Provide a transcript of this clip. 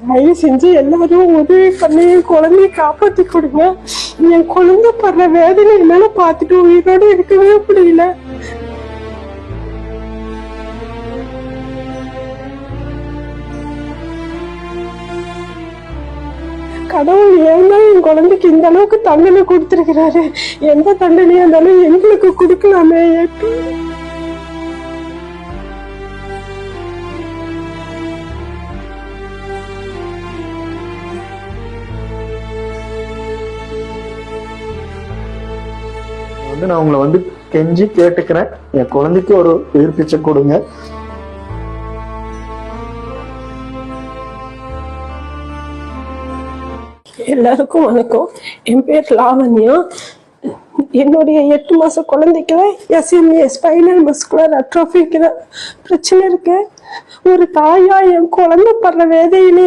தயவு செஞ்சு எல்லாரும் உதவி பண்ணி என் குழந்தைய காப்பாத்தி கொடுங்க. என் குழந்தை படுற வேதனை என்னால பார்த்துட்டு உயிரோட இருக்கவே முடியல. கடவுள் ஏன்னா என் குழந்தைக்கு இந்த அளவுக்கு தண்டனை கொடுத்திருக்கிறாரு. எந்த தண்டனையா இருந்தாலும் எங்களுக்கு கொடுக்கலாமே. நான் உங்களை கெஞ்சி கேட்டுக்கிறேன், என் குழந்தைக்கு ஒரு உயிர் பிச்சை கொடுங்க. எல்லாருக்கும் வணக்கம். என் பேர் லாவண்யா. என்னுடைய 8 மாச குழந்தைக்கு SMA ஸ்பைனல் மஸ்குலர் அட்ரோஃபி பிரச்சனை இருக்கு. ஒரு தாயா என் குழந்தை படுற வேதையிலே